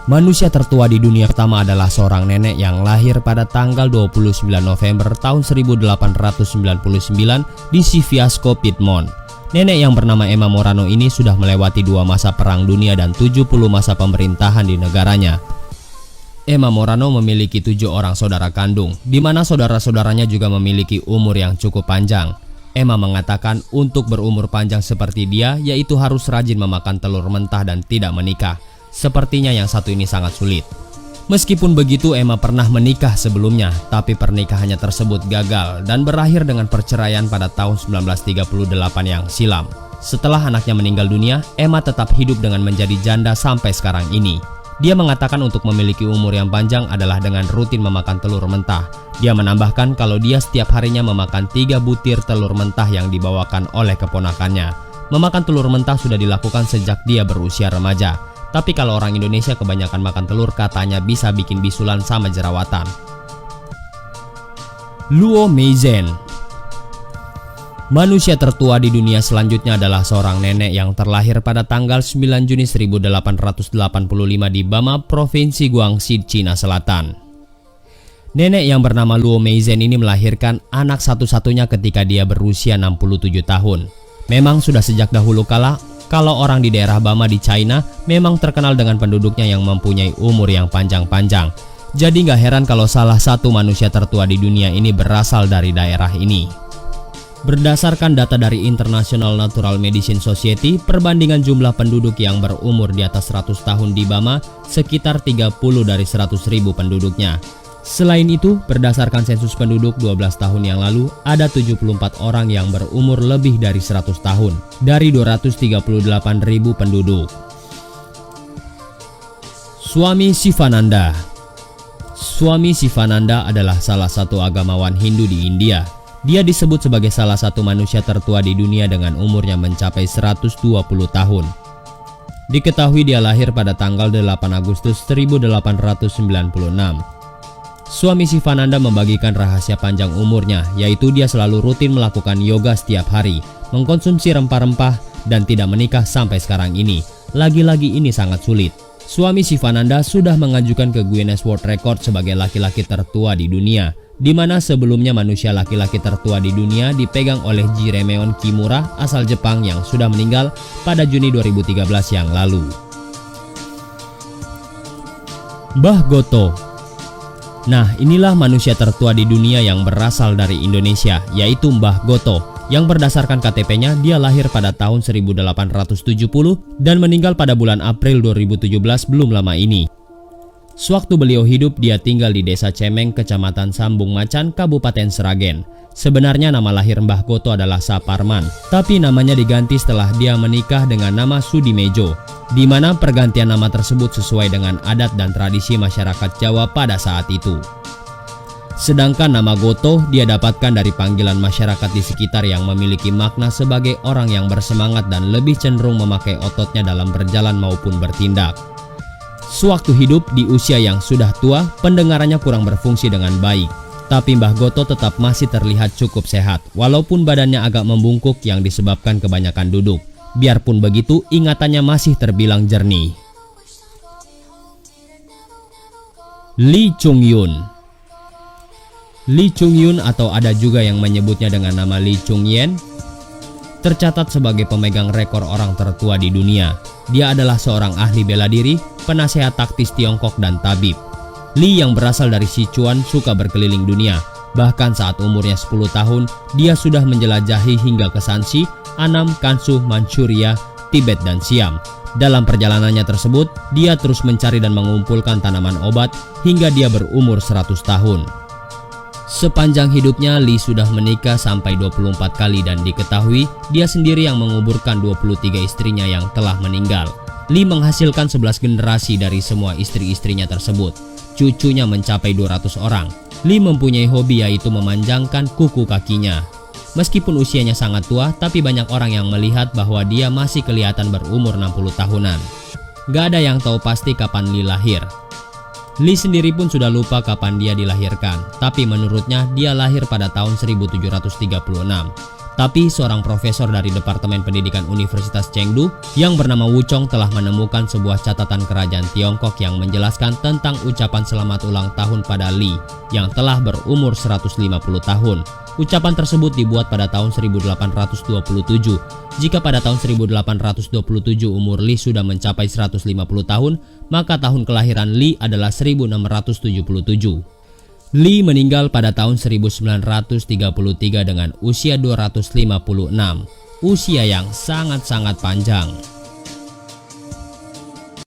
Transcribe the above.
Manusia tertua di dunia pertama adalah seorang nenek yang lahir pada tanggal 29 November tahun 1899 di Siviasco, Piedmont. Nenek yang bernama Emma Morano ini sudah melewati 2 masa perang dunia dan 70 masa pemerintahan di negaranya. Emma Morano memiliki 7 orang saudara kandung, di mana saudara-saudaranya juga memiliki umur yang cukup panjang. Emma mengatakan untuk berumur panjang seperti dia, yaitu harus rajin memakan telur mentah dan tidak menikah. Sepertinya yang satu ini sangat sulit. Meskipun begitu, Emma pernah menikah sebelumnya, tapi pernikahannya tersebut gagal dan berakhir dengan perceraian pada tahun 1938 yang silam. Setelah anaknya meninggal dunia, Emma tetap hidup dengan menjadi janda sampai sekarang ini. Dia mengatakan untuk memiliki umur yang panjang adalah dengan rutin memakan telur mentah. Dia menambahkan kalau dia setiap harinya memakan 3 butir telur mentah yang dibawakan oleh keponakannya. Memakan telur mentah sudah dilakukan sejak dia berusia remaja. Tapi kalau orang Indonesia kebanyakan makan telur katanya bisa bikin bisulan sama jerawatan. Luo Meizen. Manusia tertua di dunia selanjutnya adalah seorang nenek yang terlahir pada tanggal 9 Juni 1885 di Bama, Provinsi Guangxi, Cina Selatan. Nenek yang bernama Luo Meizen ini melahirkan anak satu-satunya ketika dia berusia 67 tahun. Memang sudah sejak dahulu kala, kalau orang di daerah Bama di China memang terkenal dengan penduduknya yang mempunyai umur yang panjang-panjang. Jadi gak heran kalau salah satu manusia tertua di dunia ini berasal dari daerah ini. Berdasarkan data dari International Natural Medicine Society, perbandingan jumlah penduduk yang berumur di atas 100 tahun di Bama sekitar 30 dari 100.000 penduduknya. Selain itu, berdasarkan sensus penduduk 12 tahun yang lalu, ada 74 orang yang berumur lebih dari 100 tahun dari 238.000 penduduk. Swami Sivananda. Swami Sivananda adalah salah satu agamawan Hindu di India. Dia disebut sebagai salah satu manusia tertua di dunia dengan umurnya mencapai 120 tahun. Diketahui dia lahir pada tanggal 8 Agustus 1896. Swami Sivananda membagikan rahasia panjang umurnya, yaitu dia selalu rutin melakukan yoga setiap hari, mengkonsumsi rempah-rempah, dan tidak menikah sampai sekarang ini. Lagi-lagi ini sangat sulit. Swami Sivananda sudah mengajukan ke Guinness World Record sebagai laki-laki tertua di dunia, di mana sebelumnya manusia laki-laki tertua di dunia dipegang oleh Jiremeon Kimura asal Jepang yang sudah meninggal pada Juni 2013 yang lalu. Mbah Goto. Nah, inilah manusia tertua di dunia yang berasal dari Indonesia, yaitu Mbah Goto, yang berdasarkan KTP-nya dia lahir pada tahun 1870 dan meninggal pada bulan April 2017 belum lama ini. Sewaktu beliau hidup, dia tinggal di Desa Cemeng, Kecamatan Sambung Macan, Kabupaten Sragen. Sebenarnya nama lahir Mbah Goto adalah Saparman, tapi namanya diganti setelah dia menikah dengan nama Sudimejo, di mana pergantian nama tersebut sesuai dengan adat dan tradisi masyarakat Jawa pada saat itu. Sedangkan nama Goto dia dapatkan dari panggilan masyarakat di sekitar yang memiliki makna sebagai orang yang bersemangat dan lebih cenderung memakai ototnya dalam berjalan maupun bertindak. Sewaktu hidup di usia yang sudah tua, pendengarannya kurang berfungsi dengan baik. Tapi Mbah Goto tetap masih terlihat cukup sehat, walaupun badannya agak membungkuk yang disebabkan kebanyakan duduk. Biarpun begitu, ingatannya masih terbilang jernih. Lee Chung Yun. Lee Chung Yun atau ada juga yang menyebutnya dengan nama Lee Chung Yen, tercatat sebagai pemegang rekor orang tertua di dunia. Dia adalah seorang ahli bela diri, penasehat taktis Tiongkok dan tabib. Lee yang berasal dari Sichuan suka berkeliling dunia. Bahkan saat umurnya 10 tahun, dia sudah menjelajahi hingga ke Shanxi, Annam, Gansu, Manchuria, Tibet, dan Siam. Dalam perjalanannya tersebut, dia terus mencari dan mengumpulkan tanaman obat hingga dia berumur 100 tahun. Sepanjang hidupnya, Lee sudah menikah sampai 24 kali dan diketahui dia sendiri yang menguburkan 23 istrinya yang telah meninggal. Lee menghasilkan 11 generasi dari semua istri-istrinya tersebut. Cucunya mencapai 200 orang. Lee mempunyai hobi yaitu memanjangkan kuku kakinya. Meskipun usianya sangat tua, tapi banyak orang yang melihat bahwa dia masih kelihatan berumur 60 tahunan. Gak ada yang tahu pasti kapan Lee lahir. Lee sendiri pun sudah lupa kapan dia dilahirkan, tapi menurutnya dia lahir pada tahun 1736. Tapi seorang profesor dari Departemen Pendidikan Universitas Chengdu yang bernama Wu Chong telah menemukan sebuah catatan kerajaan Tiongkok yang menjelaskan tentang ucapan selamat ulang tahun pada Li yang telah berumur 150 tahun. Ucapan tersebut dibuat pada tahun 1827. Jika pada tahun 1827 umur Li sudah mencapai 150 tahun, maka tahun kelahiran Li adalah 1677. Li meninggal pada tahun 1933 dengan usia 256, usia yang sangat-sangat panjang.